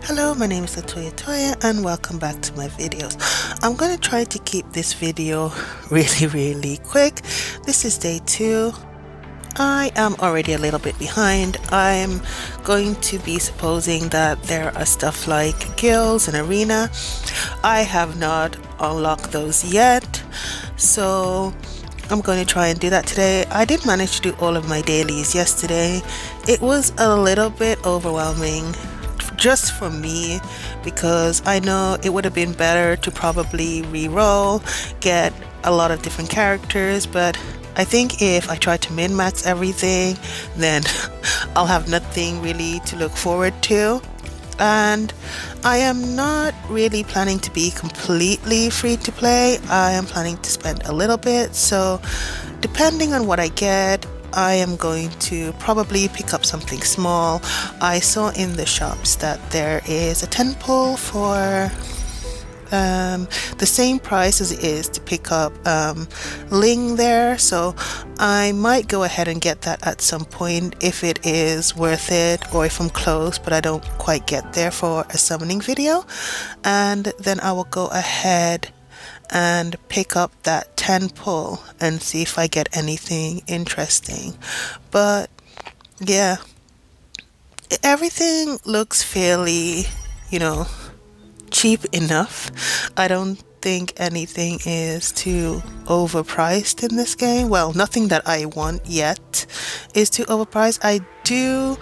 Hello, my name is Latoya Toya and welcome back to my videos. I'm going to try to keep this video really quick. This is day 2. I am already a little bit behind. I'm going to be supposing that there are stuff like guilds and arena. I have not unlocked those yet, so I'm going to try and do that today. I did manage to do all of my dailies yesterday. It was a little bit overwhelming just for me because I know it would have been better to probably re-roll, get a lot of different characters, but I think if I try to min-max everything, then I'll have nothing really to look forward to. And I am not really planning to be completely free to play. I am planning to spend a little bit, so depending on what I get, I am going to probably pick up something small. I saw in the shops that there is a 10 pull for the same price as it is to pick up Ling there, so I might go ahead and get that at some point if it is worth it, or if I'm close but I don't quite get there for a summoning video, and then I will go ahead and pick up that 10 pull and see if I get anything interesting. But yeah, everything looks fairly, cheap enough. I don't think anything is too overpriced in this game. Well, nothing that I want yet is too overpriced. I do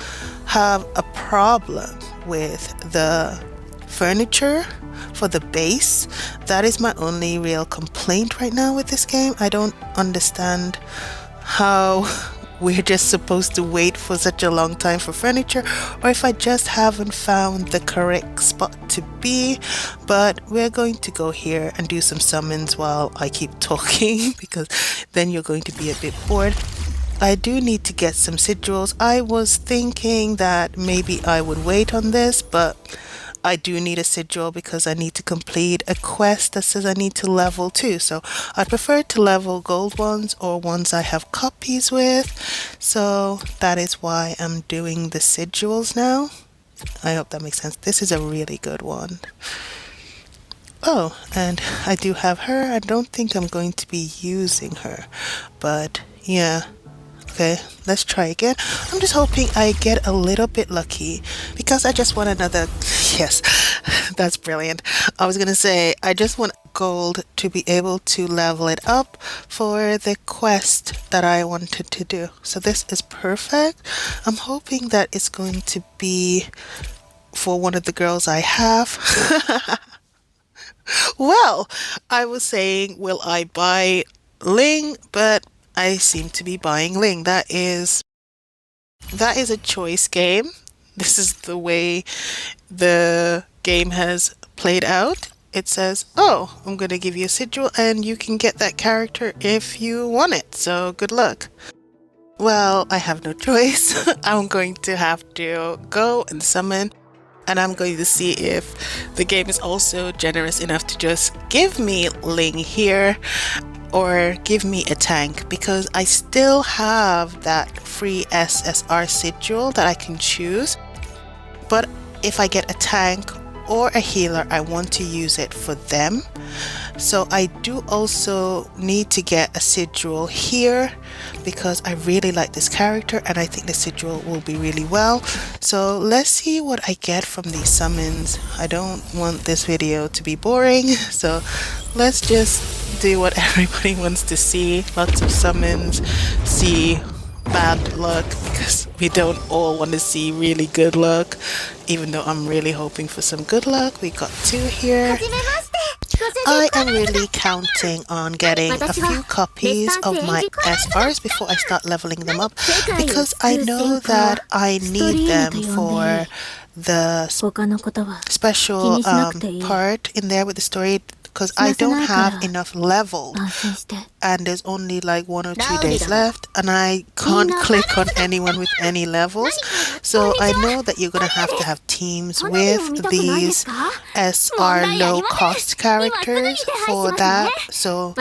have a problem with the furniture for the base. That is my only real complaint right now with this game. I don't understand how we're just supposed to wait for such a long time for furniture, or if I just haven't found the correct spot to be. But we're going to go here and do some summons while I keep talking because then you're going to be a bit bored. I do need to get some sigils. I was thinking that maybe I would wait on this, but I do need a sigil because I need to complete a quest that says I need to level 2. So I prefer to level gold ones or ones I have copies with. So that is why I'm doing the sigils now. I hope that makes sense. This is a really good one. Oh, and I do have her. I don't think I'm going to be using her, but yeah. Okay, let's try again. I'm just hoping I get a little bit lucky because I just want another. Yes, that's brilliant. I was gonna say I just want gold to be able to level it up for the quest that I wanted to do. So this is perfect. I'm hoping that it's going to be for one of the girls I have. Well, I was saying, will I buy Ling? But I seem to be buying Ling. That is a choice game. This is the way the game has played out. It says, oh, I'm going to give you a sigil and you can get that character if you want it. So good luck. Well, I have no choice. I'm going to have to go and summon, and I'm going to see if the game is also generous enough to just give me Ling here or give me a tank, because I still have that free SSR sigil that I can choose. But if I get a tank or a healer, I want to use it for them. So I do also need to get a sigil here because I really like this character and I think the sigil will be really well. So let's see what I get from these summons. I don't want this video to be boring, so let's just do what everybody wants to see. Lots of summons, see bad luck, because we don't all want to see really good luck, even though I'm really hoping for some good luck. We got 2 here. I am really counting on getting a few copies of my SRs before I start leveling them up, because I know that I need them for the special part in there with the story, because I don't have enough level and there's only like 1 or 2 days left and I can't click on anyone with any levels. So I know that you're gonna have to have teams with these SR low cost characters for that. So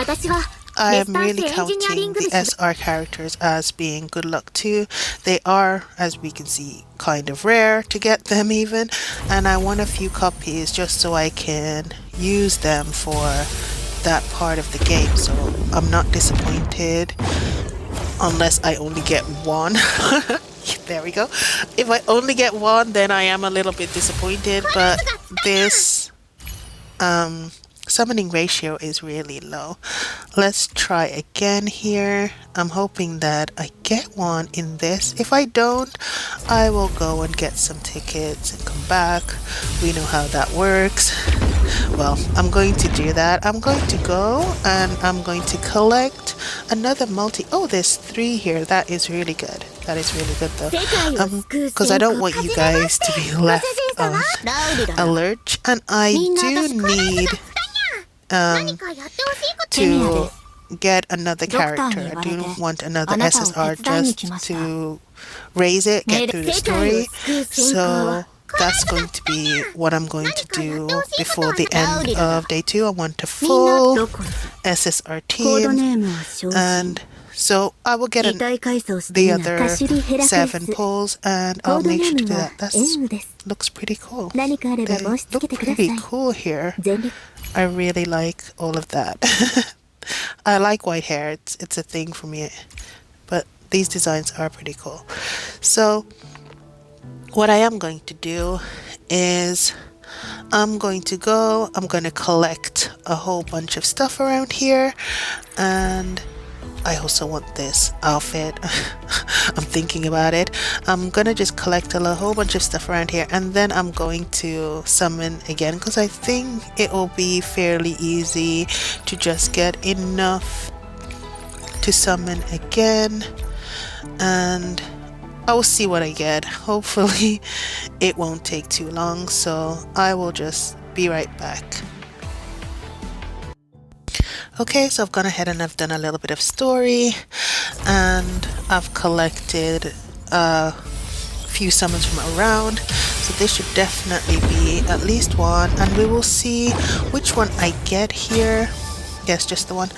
I am really counting the SR characters as being good luck too. They are, as we can see, kind of rare to get them even, and I want a few copies just so I can use them for that part of the game, so I'm not disappointed unless I only get one. There we go. If I only get one, then I am a little bit disappointed, but this summoning ratio is really low. Let's try again here. I'm hoping that I get one in this. If I don't, I will go and get some tickets and come back. We know how that works. Well, I'm going to do that. I'm going to go and I'm going to collect another multi. Oh, there's 3 here. That is really good. That is really good though. Because I don't want you guys to be left on a lurch, and I do need to get another character. I do want another SSR just to raise it, get through the story. So that's going to be what I'm going to do before the end of day 2. I want a full SSR team, and so I will get the other 7 pulls, and I'll make sure to do that. That looks pretty cool. They look pretty cool here. I really like all of that. I like white hair. It's a thing for me. But these designs are pretty cool. So what I am going to do is I'm going to collect a whole bunch of stuff around here, and I also want this outfit. I'm thinking about it. I'm gonna just collect a whole bunch of stuff around here, and then I'm going to summon again because I think it will be fairly easy to just get enough to summon again, and I will see what I get. Hopefully it won't take too long, so I will just be right back. Okay, so I've gone ahead and I've done a little bit of story, and I've collected a few summons from around, so this should definitely be at least one, and we will see which one I get here. Yes, just the one.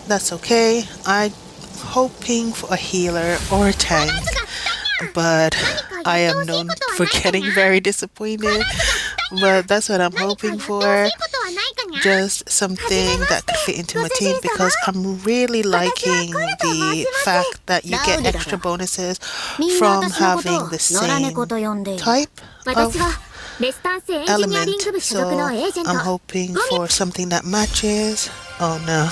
That's okay. I'm hoping for a healer or a tank, but I am known for getting very disappointed, but that's what I'm hoping for. Just something that could fit into my team, because I'm really liking the fact that you get extra bonuses from having the same type of element. So I'm hoping for something that matches. Oh no.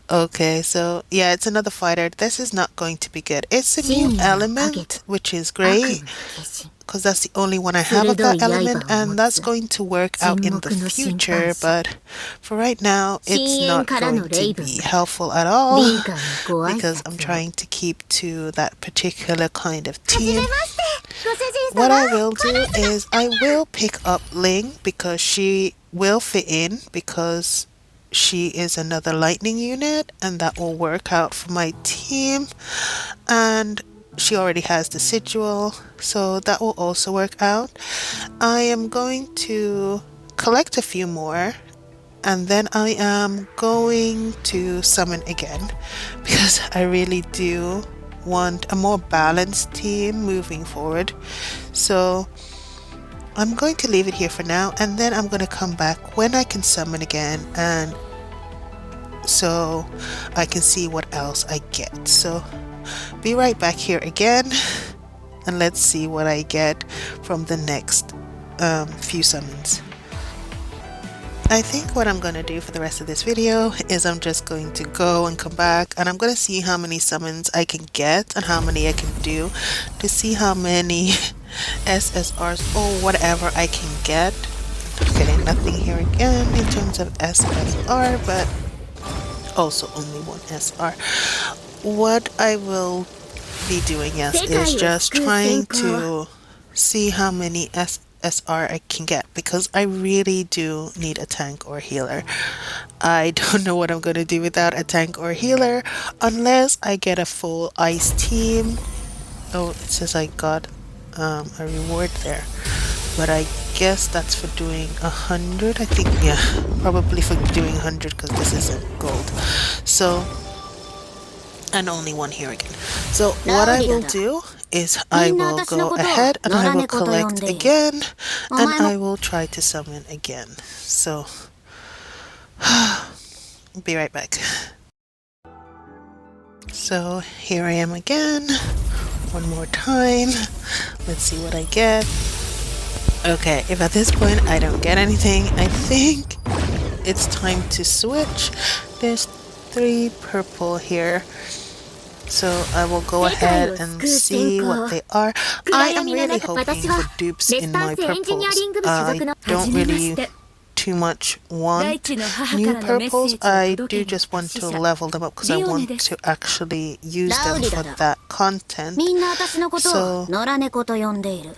Okay, so yeah, it's another fighter. This is not going to be good. It's a new element, which is great, because that's the only one I have of that element, and that's going to work out in the future, but for right now it's not going to be helpful at all, because I'm trying to keep to that particular kind of team. What I will do is I will pick up Ling, because she will fit in, because she is another lightning unit, and that will work out for my team, and she already has the sigil, so that will also work out. I am going to collect a few more, and then I am going to summon again, because I really do want a more balanced team moving forward. So I'm going to leave it here for now, and then I'm going to come back when I can summon again, and so I can see what else I get. So be right back here again, and let's see what I get from the next few summons. I think what I'm going to do for the rest of this video is I'm just going to go and come back, and I'm going to see how many summons I can get and how many I can do, to see how many SSRs or whatever I can get. I'm getting nothing here again in terms of SSR, but also only one SR. What I will be doing, yes, is just trying to see how many SR I can get, because I really do need a tank or healer. I don't know what I'm going to do without a tank or healer unless I get a full ice team. Oh, it says I got a reward there, but I guess that's for doing 100. I think, yeah, probably for doing 100 because this isn't gold. So, and only one here again. So what I will do is I will go ahead and I will collect again and I will try to summon again. So, be right back. So here I am again, one more time. Let's see what I get. Okay, if at this point I don't get anything, I think it's time to switch. There's 3 purple here. So I will go ahead and see what they are. I am really hoping for dupes in my purples. I don't really too much want new purples. I do just want to level them up because I want to actually use them for that content. So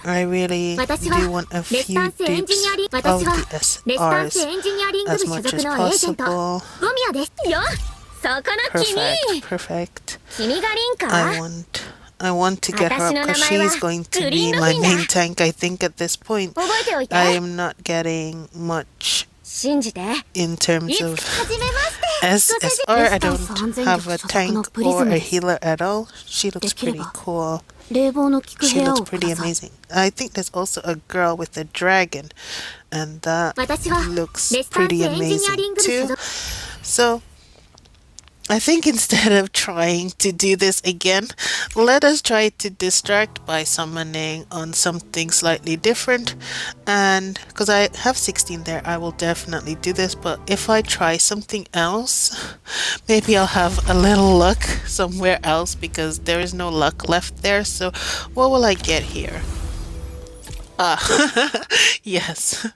I really do want a few dupes of the SRs as much as possible. Perfect. I want to get her up because she's going to be my main tank, I think, at this point. I am not getting much in terms of SSR. I don't have a tank or a healer at all. She looks pretty cool. She looks pretty amazing. I think there's also a girl with a dragon, and that looks pretty amazing too. So I think instead of trying to do this again, let us try to distract by summoning on something slightly different. And because I have 16 there, I will definitely do this. But if I try something else, maybe I'll have a little luck somewhere else because there is no luck left there. So what will I get here? Yes,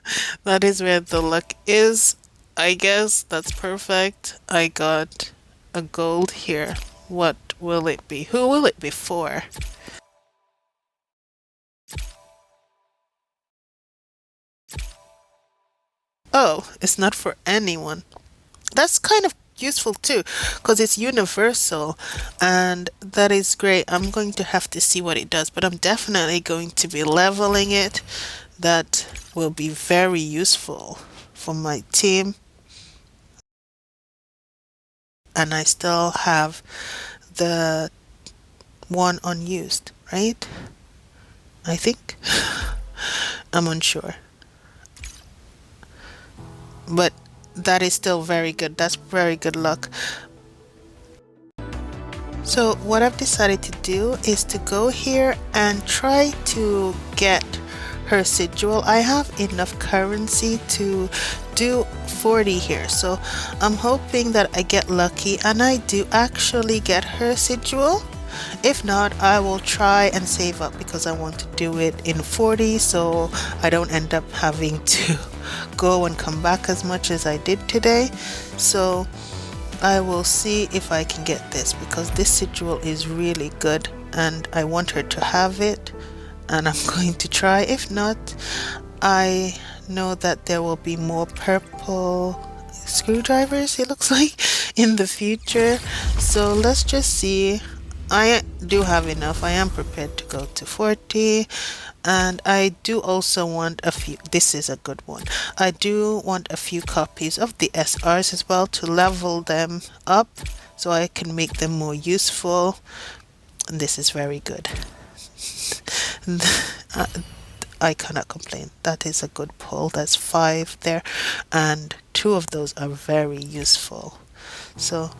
that is where the luck is. I guess that's perfect. I got a gold here. What will it be? Who will it be for? Oh, it's not for anyone. That's kind of useful too because it's universal and that is great. I'm going to have to see what it does, but I'm definitely going to be leveling it. That will be very useful for my team. And I still have the one unused, right? I think. I'm unsure. But that is still very good. That's very good luck. So what I've decided to do is to go here and try to get her sigil. I have enough currency to do 40 here, so I'm hoping that I get lucky and I do actually get her sigil. If not, I will try and save up because I want to do it in 40 so I don't end up having to go and come back as much as I did today. So I will see if I can get this because this sigil is really good and I want her to have it, and I'm going to try. If not, I know that there will be more purple screwdrivers, it looks like, in the future. So let's just see. I do have enough. I am prepared to go to 40, and I do also want a few. This is a good one. I do want a few copies of the SRs as well to level them up so I can make them more useful. And this is very good. I cannot complain. That is a good pull. That's 5 there, and 2 of those are very useful. So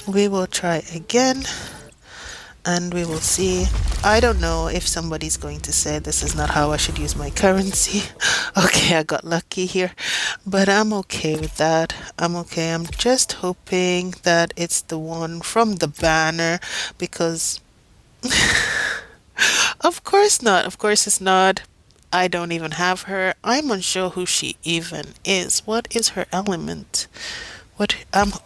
we will try again and we will see. I don't know if somebody's going to say this is not how I should use my currency. Okay, I got lucky here, but I'm okay with that. I'm okay. I'm just hoping that it's the one from the banner because of course not. Of course it's not. I don't even have her. I'm unsure who she even is. What is her element? What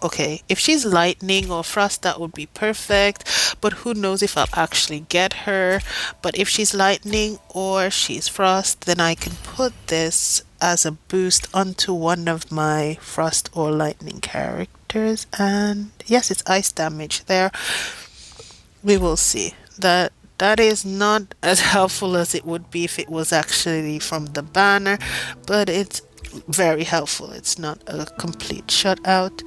okay, if she's lightning or frost that would be perfect, but who knows if I'll actually get her. But if she's lightning or she's frost, then I can put this as a boost onto one of my frost or lightning characters, and yes, it's ice damage there. We will see. That is not as helpful as it would be if it was actually from the banner, but it's very helpful. It's not a complete shutout.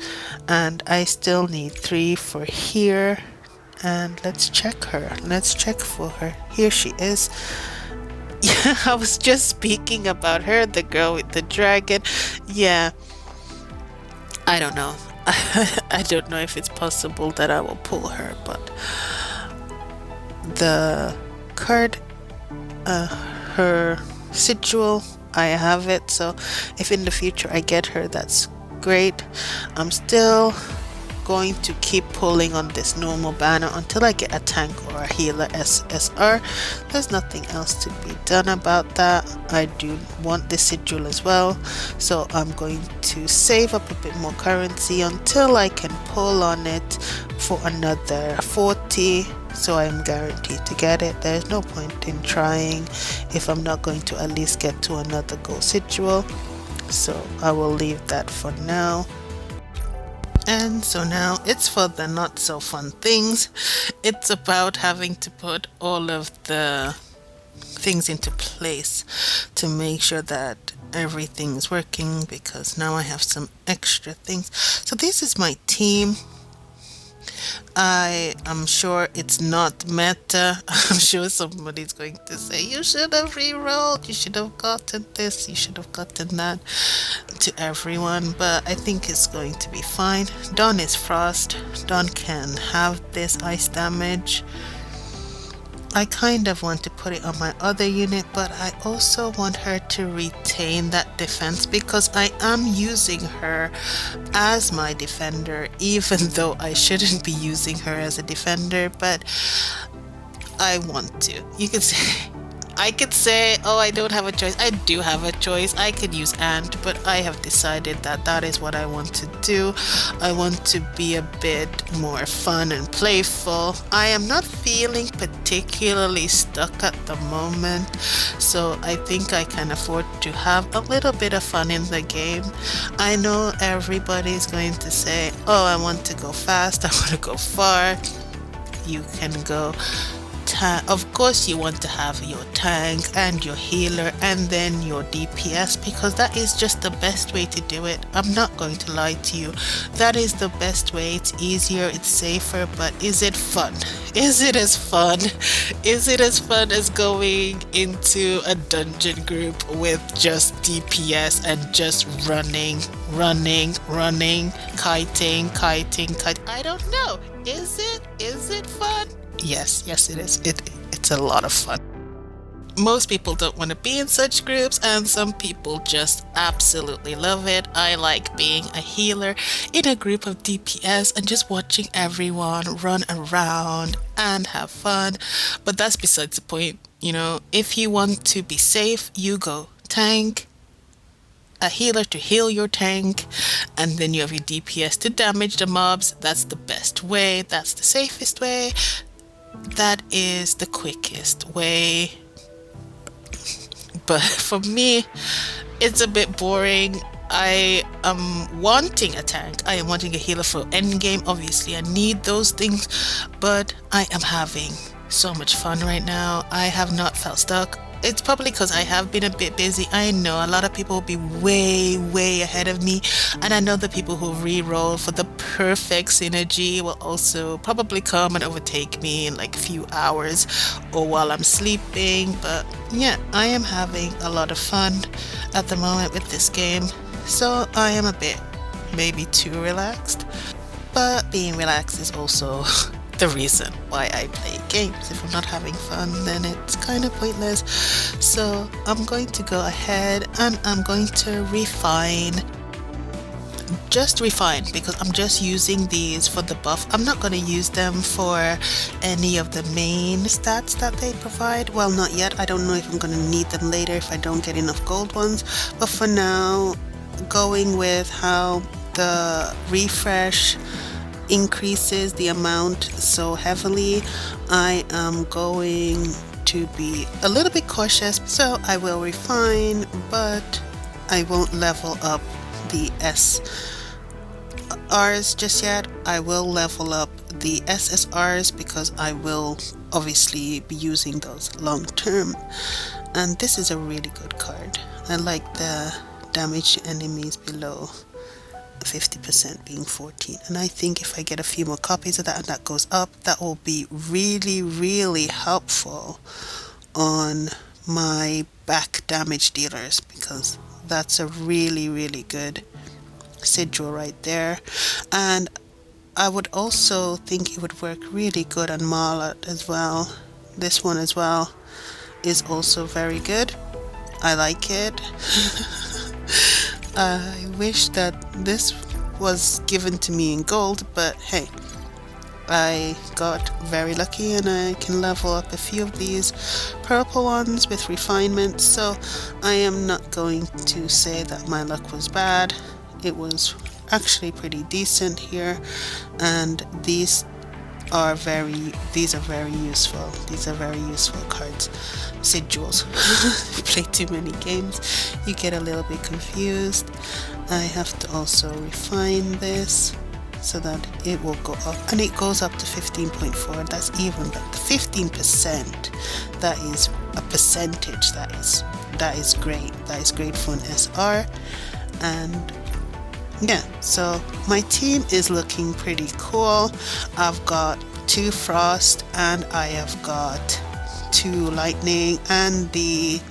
And I still need 3 for here. And let's check her. Let's check for her. Here she is. Yeah, I was just speaking about her, the girl with the dragon. Yeah, I don't know. I don't know if it's possible that I will pull her, but the card, her sigil, I have it. So if in the future I get her, that's great. I'm still going to keep pulling on this normal banner until I get a tank or a healer SSR. There's nothing else to be done about that. I do want the sigil as well, so I'm going to save up a bit more currency until I can pull on it for another 40, so I'm guaranteed to get it. There's no point in trying if I'm not going to at least get to another gold sigil, so I will leave that for now. And so now it's for the not so fun things. It's about having to put all of the things into place to make sure that everything's working, because now I have some extra things. So this is my team. I am sure it's not meta. I'm sure somebody's going to say, you should have re-rolled, you should have gotten this, you should have gotten that, to everyone, but I think it's going to be fine. Dawn is frost. Dawn can have this ice damage. I kind of want to put it on my other unit, but I also want her to retain that defense because I am using her as my defender, even though I shouldn't be using her as a defender, but I want to. You can say, I could say, oh, I don't have a choice. I do have a choice. I could use Ant, but I have decided that that is what I want to do. I want to be a bit more fun and playful. I am not feeling particularly stuck at the moment, so I think I can afford to have a little bit of fun in the game. I know everybody's going to say, oh, I want to go fast, I want to go far. You can go. Of course you want to have your tank and your healer and then your DPS, because that is just the best way to do it. I'm not going to lie to you. That is the best way. It's easier, it's safer, but is it fun? Is it as fun? Is it as fun as going into a dungeon group with just DPS and just running, kiting? I don't know. Is it fun? Yes, it is. It's a lot of fun. Most people don't want to be in such groups, and some people just absolutely love it. I like being a healer in a group of DPS and just watching everyone run around and have fun. But that's besides the point. You know, if you want to be safe, you go tank, a healer to heal your tank, and then you have your DPS to damage the mobs. That's the best way. That's the safest way. That is the quickest way. But for me, it's a bit boring. I am wanting a tank. I am wanting a healer for endgame. Obviously, I need those things, but I am having so much fun right now. I have not felt stuck. It's probably because I have been a bit busy. I know a lot of people will be way ahead of me, and I know the people who re-roll for the perfect synergy will also probably come and overtake me in like a few hours or while I'm sleeping. But yeah, I am having a lot of fun at the moment with this game, so I am a bit maybe too relaxed, but being relaxed is also the reason why I play games. If I'm not having fun, then it's kind of pointless. So I'm going to go ahead and I'm going to refine, because I'm just using these for the buff. I'm not going to use them for any of the main stats that they provide. Well, not yet. I don't know if I'm going to need them later if I don't get enough gold ones, but for now, going with how the refresh increases the amount so heavily, I am going to be a little bit cautious. So I will refine, but I won't level up the Rs just yet. I will level up the SSRs because I will obviously be using those long term. And this is a really good card. I like the damage to enemies below 50% being 14, and I think if I get a few more copies of that and that goes up, that will be really helpful on my back damage dealers, because that's a really good sigil right there. And I would also think it would work really good on Marlot as well. This one as well is also very good. I like it. I wish that this was given to me in gold, but hey, I got very lucky and I can level up a few of these purple ones with refinement, so I am not going to say that my luck was bad. It was actually pretty decent here, and these are very useful. These are very useful cards. Sigils. You play too many games, you get a little bit confused. I have to also refine this so that it will go up, and it goes up to 15.4. That's even better. 15%. That is a percentage. That is great. That is great for an SR. And yeah, so my team is looking pretty cool. I've got 2 frost and I have got 2 lightning, and the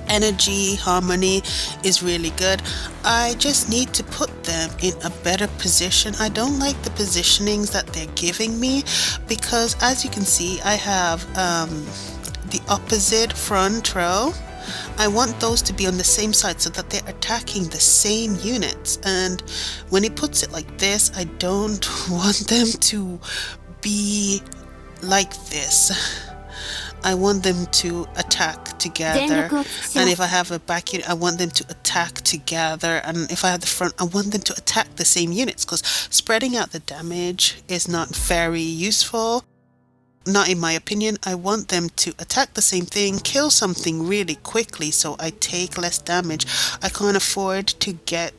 energy harmony is really good. I just need to put them in a better position. I don't like the positionings that they're giving me, because as you can see, I have the opposite front row. I want those to be on the same side so that they're attacking the same units, and when he puts it like this, I don't want them to be like this. I want them to attack together, and if I have a back unit, I want them to attack together, and if I have the front, I want them to attack the same units, because spreading out the damage is not very useful. Not in my opinion. I want them to attack the same thing, kill something really quickly so I take less damage. I can't afford to get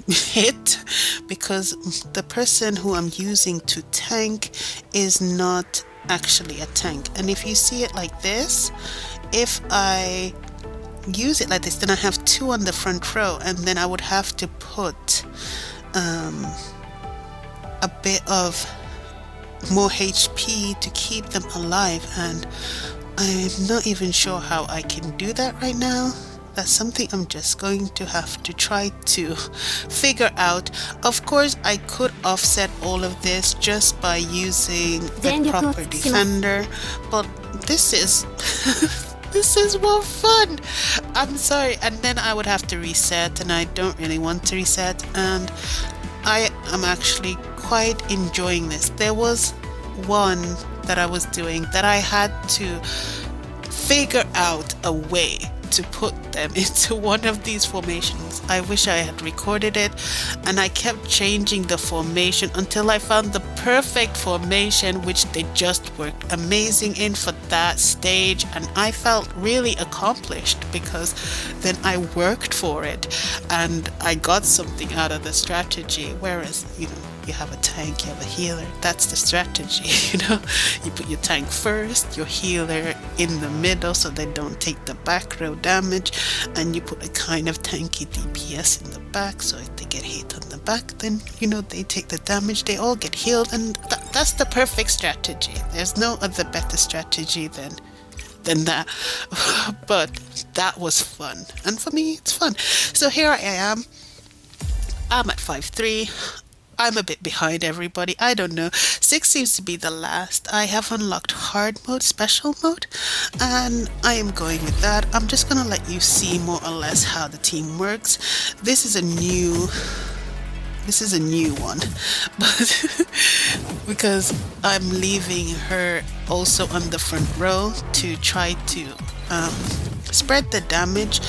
hit because the person who I'm using to tank is not actually a tank. And if you see it like this, if I use it like this, then I have 2 on the front row, and then I would have to put a bit of more HP to keep them alive, and I'm not even sure how I can do that right now. That's something I'm just going to have to try to figure out. Of course, I could offset all of this just by using the proper defender, but this is this is more fun. I'm sorry. And then I would have to reset, and I don't really want to reset, and I am actually quite enjoying this. There was one that I was doing that I had to figure out a way to put them into one of these formations. I wish I had recorded it, and I kept changing the formation until I found the perfect formation, which they just worked amazing in for that stage, and I felt really accomplished because then I worked for it and I got something out of the strategy. Whereas, you know, you have a tank, you have a healer, that's the strategy, you know. You put your tank first, your healer in the middle so they don't take the back row damage, and you put a kind of tanky DPS in the back, so if they get hit on the back, then, you know, they take the damage, they all get healed, and that's the perfect strategy. There's no other better strategy than that. But that was fun, and for me it's fun. So here I am. I'm at 5-3. I'm a bit behind everybody. I don't know. 6 seems to be the last. I have unlocked hard mode, special mode, and I am going with that. I'm just gonna let you see more or less how the team works. This is a new one, but because I'm leaving her also on the front row to try to spread the damage.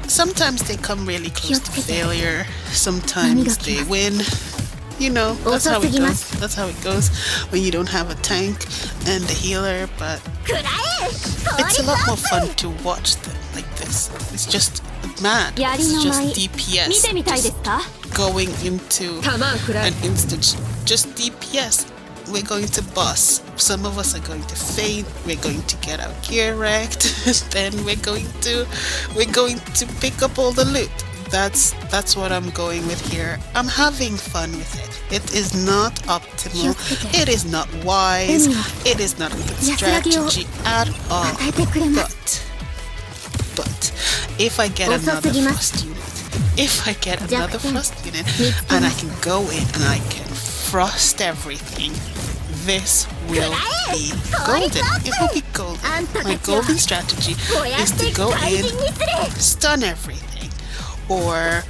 Sometimes they come really close to failure, sometimes they win. You know, that's how it goes. That's how it goes when you don't have a tank and the healer, but it's a lot more fun to watch them like this. It's just mad. It's just DPS. Just going into an instance just DPS. We're going to boss. Some of us are going to faint. We're going to get our gear wrecked. Then we're going to pick up all the loot. That's what I'm going with here. I'm having fun with it. It is not optimal. It is not wise. It is not a good strategy at all. But if I get another frost unit, and I can go in and I can frost everything, this will be golden. It will be golden. My golden strategy is to go in, stun everything, or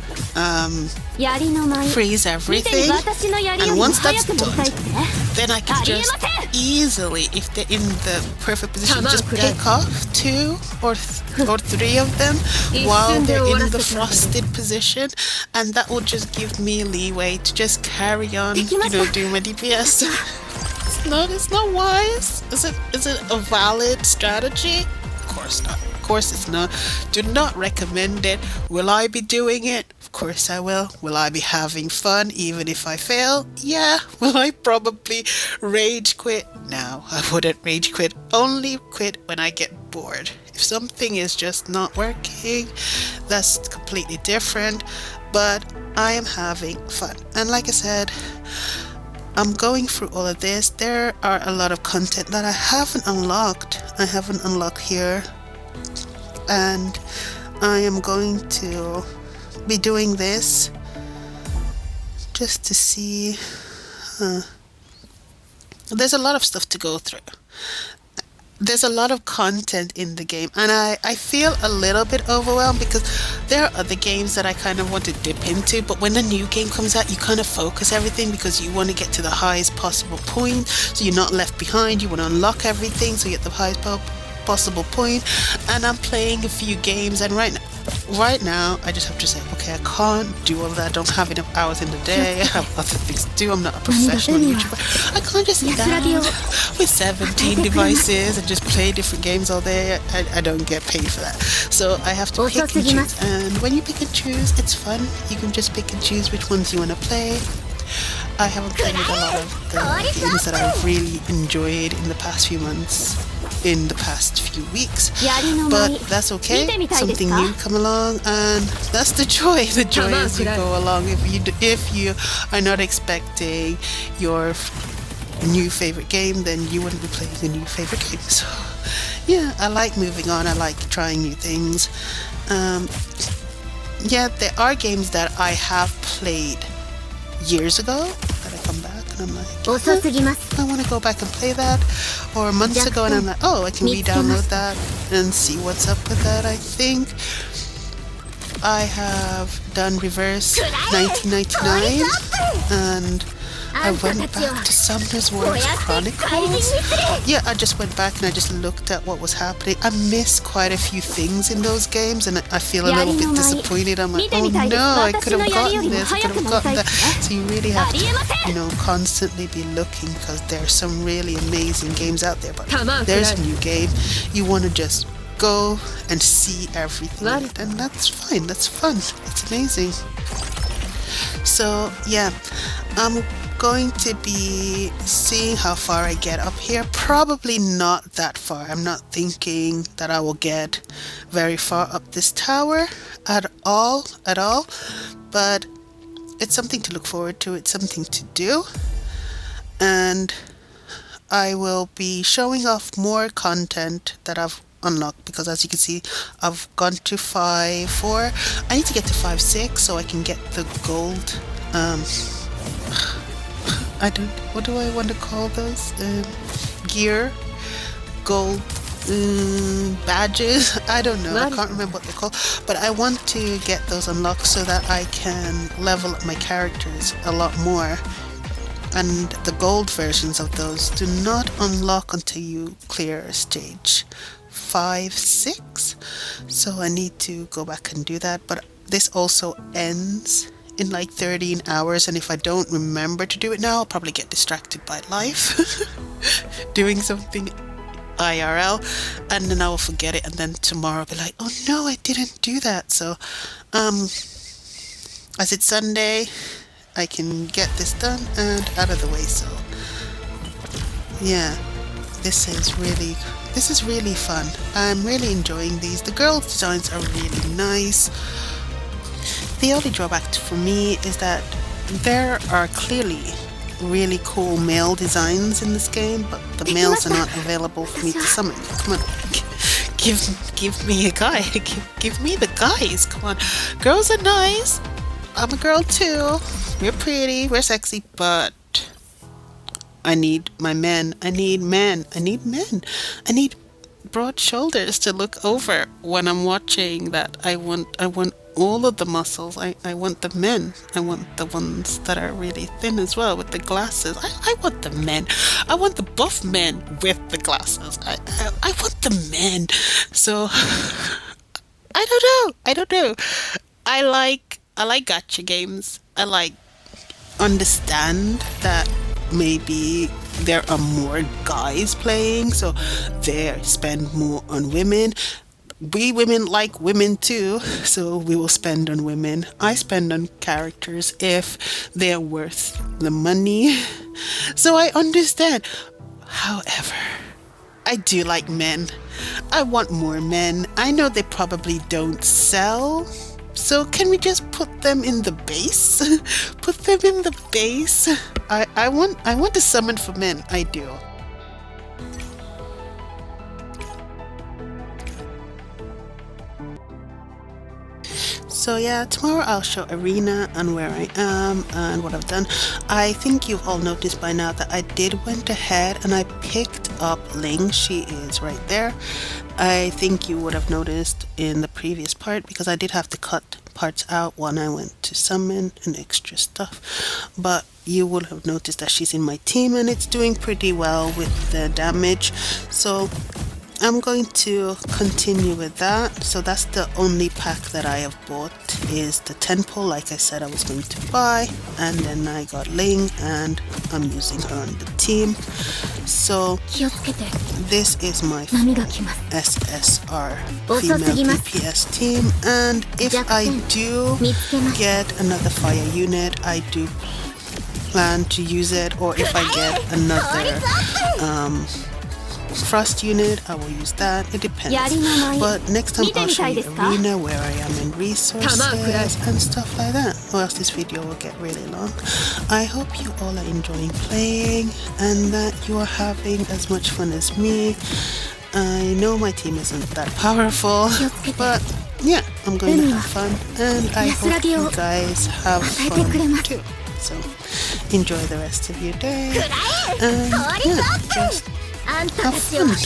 freeze everything, and once that's done, then I can just easily, if they're in the perfect position, just pick off 2 or 3 of them while they're in the frosted position, and that will just give me leeway to just carry on, doing my DPS. It's not wise. Is it a valid strategy? Of course not. Of course it's not. Do not recommend it. Will I be doing it? Of course I will. Will I be having fun even if I fail? Yeah. Will I probably rage quit? No, I wouldn't rage quit. Only quit when I get bored. If something is just not working, that's completely different. But I am having fun. And like I said, I'm going through all of this. There are a lot of content that I haven't unlocked. I haven't unlocked here. And I am going to be doing this just to see. There's a lot of stuff to go through. There's a lot of content in the game, and I feel a little bit overwhelmed because there are other games that I kind of want to dip into, but when a new game comes out, you kind of focus everything because you want to get to the highest possible point, so you're not left behind. You want to unlock everything so you get the highest possible point. And I'm playing a few games, and right now I just have to say, okay, I can't do all of that. I don't have enough hours in the day. I have other things to do. I'm not a professional YouTuber. I can't just sit down with 17 devices and just play different games all day. I don't get paid for that. So I have to pick and choose. And when you pick and choose, it's fun. You can just pick and choose which ones you want to play. I haven't played a lot of the games that I've really enjoyed in the past few months, in the past few weeks, but that's okay. Something new come along, and that's the joy. The joy as you go along. If you are not expecting your new favorite game, then you wouldn't be playing a new favorite game. So yeah, I like moving on. I like trying new things. Yeah, there are games that I have played years ago that I come back and I'm like, I want to go back and play that, or months ago, and I'm like, oh, I can re-download that and see what's up with that. I think I have done Reverse 1999, and I went back to Summoner's Wars Chronicles. Yeah, I just went back and I just looked at what was happening. I missed quite a few things in those games, and I feel a little bit disappointed. I'm like, oh no, I could have gotten this, I could have gotten that. So you really have to, constantly be looking, because there's some really amazing games out there. But there's a new game, you want to just go and see everything, and that's fine. That's fun. It's amazing. So yeah, I'm going to be seeing how far I get up here. Probably not that far. I'm not thinking that I will get very far up this tower at all, but it's something to look forward to. It's something to do, and I will be showing off more content that I've unlocked, because as you can see, I've gone to 5-4. I need to get to 5-6 so I can get the gold what do I want to call those? Gear, gold badges. I don't know. I can't remember what they're called. But I want to get those unlocked so that I can level up my characters a lot more. And the gold versions of those do not unlock until you clear stage 5-6. So I need to go back and do that. But this also ends in like 13 hours, and if I don't remember to do it now, I'll probably get distracted by life doing something IRL, and then I will forget it, and then tomorrow I'll be like, oh no, I didn't do that. So as it's Sunday, I can get this done and out of the way. So yeah, this is really fun. I'm really enjoying these. The girl designs are really nice. The only drawback for me is that there are clearly really cool male designs in this game, but the males are not available for me to summon. Come on. Give me a guy. Give me the guys. Come on. Girls are nice. I'm a girl too. We're pretty. We're sexy, but I need my men. I need men. I need men. I need broad shoulders to look over when I'm watching that. I want all of the muscles. I want the men. I want the ones that are really thin as well with the glasses. I want the men. I want the buff men with the glasses. I want the men. So I don't know. I don't know. I like gacha games. I like understand that maybe there are more guys playing, so they spend more on women. We women like women too, so we will spend on women. I spend on characters if they're worth the money. So I understand. However, I do like men. I want more men. I know they probably don't sell. So can we just put them in the base? Put them in the base. I want to summon for men. I do. So yeah, tomorrow I'll show Arena and where I am and what I've done. I think you've all noticed by now that I did went ahead and I picked up Ling. She is right there. I think you would have noticed in the previous part because I did have to cut parts out when I went to summon and extra stuff. But you would have noticed that she's in my team and it's doing pretty well with the damage. So I'm going to continue with that. So that's the only pack that I have bought is the Tenpo, like I said I was going to buy, and then I got Ling and I'm using her on the team. So this is my SSR female DPS team, and if I do get another fire unit, I do plan to use it, or if I get another frost unit, I will use that. It depends. But next time I'll show you Arena, where I am in resources and stuff like that, or else this video will get really long. I hope you all are enjoying playing and that you are having as much fun as me. I know my team isn't that powerful, but yeah, I'm going to have fun and I hope you guys have fun too. So enjoy the rest of your day and yeah, just have fun.